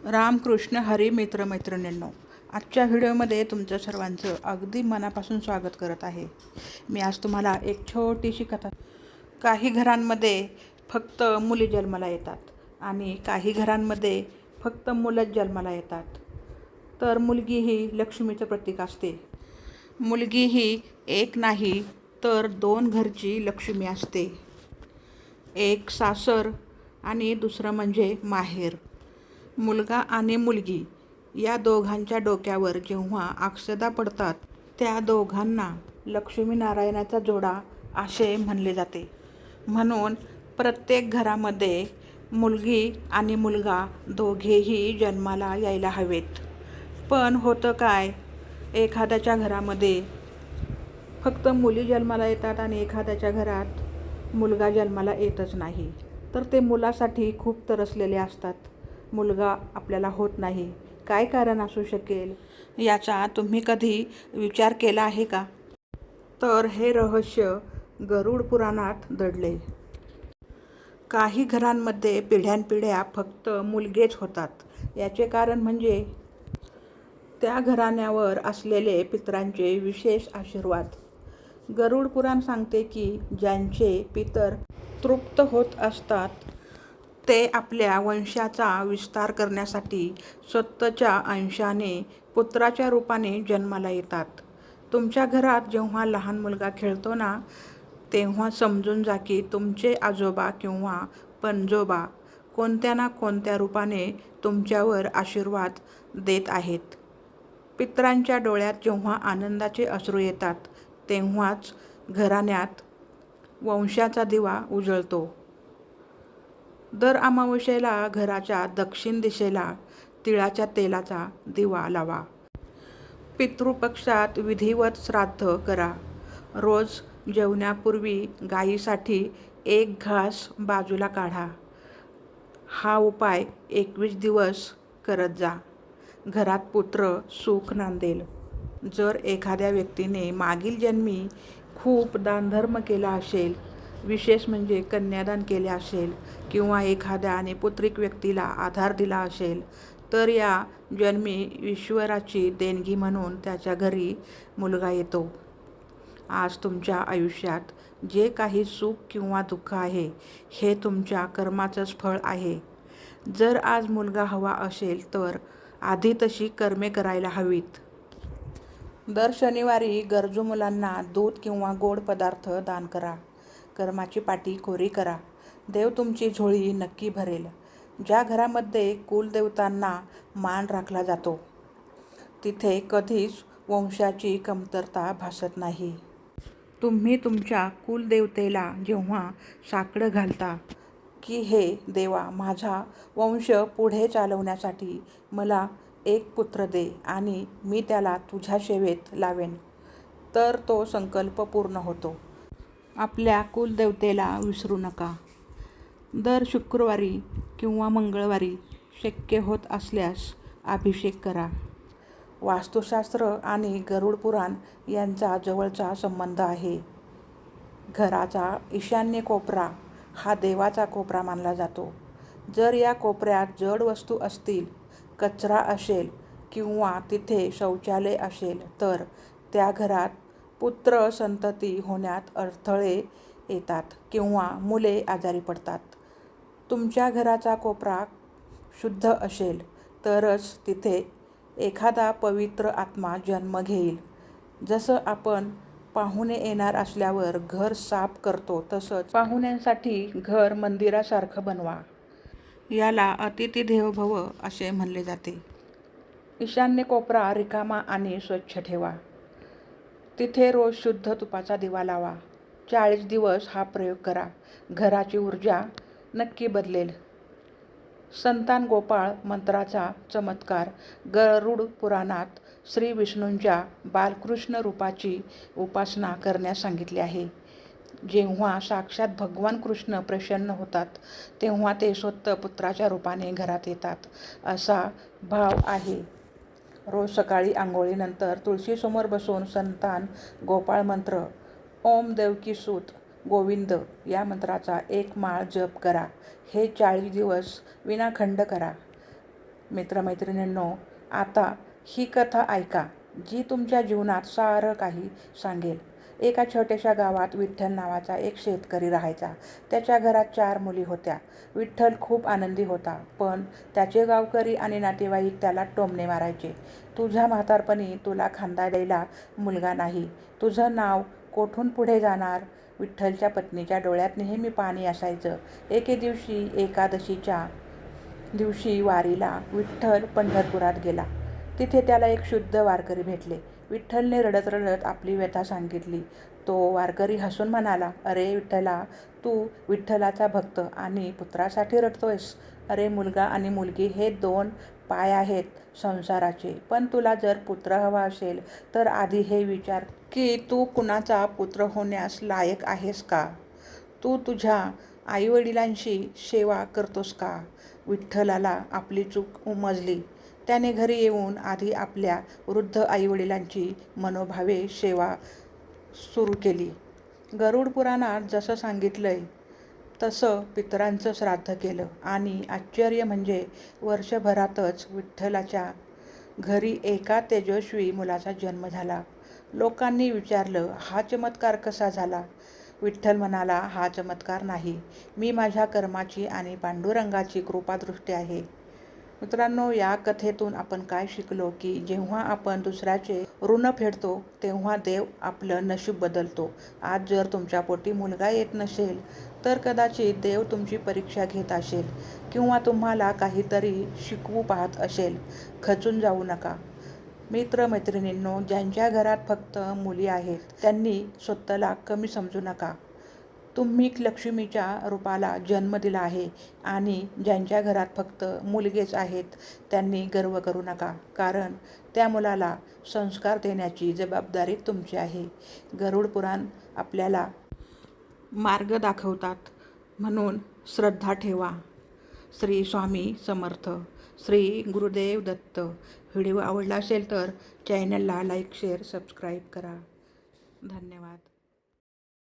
रामकृष्ण हरी मित्रमैत्रिणींनो, आजच्या व्हिडिओमध्ये तुमचं सर्वांचं अगदी मनापासून स्वागत करत आहे. मी आज तुम्हाला एक छोटीशी कथा. काही घरांमध्ये फक्त मुली जन्माला येतात आणि काही घरांमध्ये फक्त मुलंच जन्माला येतात. तर मुलगी ही लक्ष्मीचं प्रतीक असते. मुलगी ही एक नाही तर दोन घरची लक्ष्मी असते. एक सासर आणि दुसरं म्हणजे माहेर. मुलगा आणि मुलगी या दोघांच्या डोक्यावर जेव्हा अक्षता पडतात त्या दोघांना लक्ष्मीनारायणाचा जोडा असे म्हणले जाते. म्हणून प्रत्येक घरामध्ये मुलगी आणि मुलगा दोघेही जन्माला यायला हवेत. पण होतं काय, एखाद्याच्या घरामध्ये फक्त मुली जन्माला येतात आणि एखाद्याच्या घरात मुलगा जन्माला येतच नाही. तर ते मुलासाठी खूप तरसलेले असतात. मुलगा आपल्याला होत नाही. काय कारण असू शकेल याचा तुम्ही कधी विचार केला आहे का? तर हे रहस्य गरुड पुराणात दडले. काही घरांमध्ये पिढ्यानपिढ्या फक्त मुलगेच होतात. याचे कारण म्हणजे त्या घराण्यावर असलेले पितरांचे विशेष आशीर्वाद. गरुड पुराण सांगते की ज्यांचे पितर तृप्त होत असतात ते आपल्या वंशाचा विस्तार करण्यासाठी स्वतःच्या अंशाने पुत्राच्या रूपाने जन्माला येतात. तुमच्या घरात जेव्हा लहान मुलगा खेळतो ना, तेव्हा समजून जा की तुमचे आजोबा किंवा पणजोबा कोणत्या ना कोणत्या रूपाने तुमच्यावर आशीर्वाद देत आहेत. पितरांच्या डोळ्यात जेव्हा आनंदाचे अश्रू येतात तेव्हाच घराण्यात वंशाचा दिवा उजळतो. दर अमावस्येला घराच्या दक्षिण दिशेला तिळाच्या तेलाचा दिवा लावा. पितृपक्षात विधिवत श्राद्ध करा. रोज जेवण्यापूर्वी गायीसाठी एक घास बाजूला काढा. हा उपाय 21 दिवस करत जा. घरात पुत्र सुख नांदेल. जर एखाद्या व्यक्तीने मागील जन्मी खूप दानधर्म केला असेल, विशेष म्हणजे कन्यादान केले असेल किंवा एखाद्या पुत्रिक व्यक्तीला आधार दिला असेल, तर या जन्मी ईश्वराची देणगी म्हणून त्याच्या घरी मुलगा येतो. आज तुमच्या आयुष्यात जे काही सुख किंवा दुःख आहे हे तुमच्या कर्माचंच फळ आहे. जर आज मुलगा हवा असेल तर आधी तशी कर्मे करायला हवीत. दर शनिवारी गरजू मुलांना दूध किंवा गोड पदार्थ दान करा. कर्माची पाटी कोरी करा. देव तुमची झोळी नक्की भरेल. ज्या घरामध्ये कुलदेवतांना मान राखला जातो तिथे कधीच वंशाची कमतरता भासत नाही. तुम्ही तुमच्या कुलदेवतेला जेव्हा साकडं घालता की हे देवा, माझा वंश पुढे चालवण्यासाठी मला एक पुत्र दे आणि मी त्याला तुझ्या सेवेत लावेन, तर तो संकल्प पूर्ण होतो. आपल्या कुलदेवतेला विसरू नका. दर शुक्रवारी किंवा मंगळवारी शक्य होत असल्यास अभिषेक करा. वास्तुशास्त्र आणि गरुड पुराण यांचा जवळचा संबंध आहे. घराचा ईशान्य कोपरा हा देवाचा कोपरा मानला जातो. जर या कोपऱ्यात जड वस्तू असतील, कचरा असेल किंवा तिथे शौचालय असेल तर त्या घरात पुत्र संतती होण्यात अडथळे येतात किंवा मुले आजारी पडतात. तुमच्या घराचा कोपरा शुद्ध असेल तरच तिथे एखादा पवित्र आत्मा जन्म घेईल. जसं आपण पाहुणे येणार असल्यावर घर साफ करतो तसंच पाहुण्यांसाठी घर मंदिरासारखं बनवा. याला अतिथी देवो भव असे म्हणले जाते. ईशान्य कोपरा रिकामा आणि स्वच्छ ठेवा. तिथे रोज शुद्ध तुपाचा दिवा लावा. 40 दिवस हा प्रयोग करा. घराची ऊर्जा नक्की बदलेल. संतान गोपाळ मंत्राचा चमत्कार. गरुड पुराणात श्री विष्णूंच्या बालकृष्ण रूपाची उपासना करण्यास सांगितले आहे. जेव्हा साक्षात भगवान कृष्ण प्रसन्न होतात तेव्हा ते स्वतः पुत्राच्या रूपाने घरात येतात असा भाव आहे. रोज सकाळी आंघोळीनंतर तुळशीसमोर बसून संतान गोपाळ मंत्र ओम देवकी सूत गोविंद या मंत्राचा एक माळ जप करा. हे 40 दिवस विनाखंड करा. मित्रमैत्रिणींनो, आता ही कथा ऐका, जी तुमच्या जीवनात सारं काही सांगेल. एका छोट्याशा गावात विठ्ठल नावाचा एक शेतकरी राहायचा. त्याच्या घरात 4 मुली होत्या. विठ्ठल खूप आनंदी होता, पण त्याचे गावकरी आणि नातेवाईक त्याला टोमणे मारायचे. तुझ्या म्हातारपणी तुला खांदा द्यायला मुलगा नाही. तुझं नाव कोठून पुढे जाणार? विठ्ठलच्या पत्नीच्या डोळ्यात नेहमी पाणी असायचं. एके दिवशी एकादशीच्या दिवशी वारीला विठ्ठल पंढरपुरात गेला. तिथे त्याला एक शुद्ध वारकरी भेटले. विठ्ठलने रडत रडत आपली व्यथा सांगितली. तो वारकरी हसून म्हणाला, "अरे विठ्ठला, तू विठ्ठलाचा भक्त आणि पुत्रासाठी रडतोयस? अरे, मुलगा आणि मुलगी हे 2 पाय आहेत संसाराचे. पण तुला जर पुत्र हवा असेल तर आधी हे विचार की तू कुणाचा पुत्र होण्यास लायक आहेस का? तू तुझ्या आईवडिलांची सेवा करतोस का?" विठ्ठलाला आपली चूक उमजली. त्याने घरी येऊन आधी आपल्या वृद्ध आईवडिलांची मनोभावे सेवा सुरू केली. गरुड पुराणात जसं सांगितलंय तसं पितरांचं श्राद्ध केलं आणि आश्चर्य म्हणजे वर्षभरातच विठ्ठलाच्या घरी एका तेजस्वी मुलाचा जन्म झाला. लोकांनी विचारलं, हा चमत्कार कसा झाला? विठ्ठल म्हणाला, हा चमत्कार नाही, मी माझ्या कर्माची आणि पांडुरंगाची कृपादृष्टी आहे. मित्रांनो, या कथेतून आपण काय शिकलो की जेव्हा आपण दुसऱ्याचे ऋण फेडतो तेव्हा देव आपलं नशीब बदलतो. आज जर तुमच्या पोटी मुलगा येत नसेल तर कदाचित देव तुमची परीक्षा घेत असेल किंवा तुम्हाला काहीतरी शिकवू पाहत असेल. खचून जाऊ नका. मित्रमैत्रिणींनो, ज्यांच्या घरात फक्त मुली आहेत त्यांनी स्वतःला कमी समजू नका. तुम्ही लक्ष्मीच्या रूपाला जन्म दिला आहे आणि ज्यांच्या घरात फक्त मुलगेच आहेत त्यांनी गर्व करू नका, कारण त्या मुलाला संस्कार देण्याची जबाबदारी तुमची आहे. गरुड पुराण आपल्याला मार्ग दाखवतात, म्हणून श्रद्धा ठेवा. श्री स्वामी समर्थ. श्री गुरुदेव दत्त. व्हिडिओ आवडला असेल तर चॅनलला लाईक, शेअर, सबस्क्राईब करा. धन्यवाद.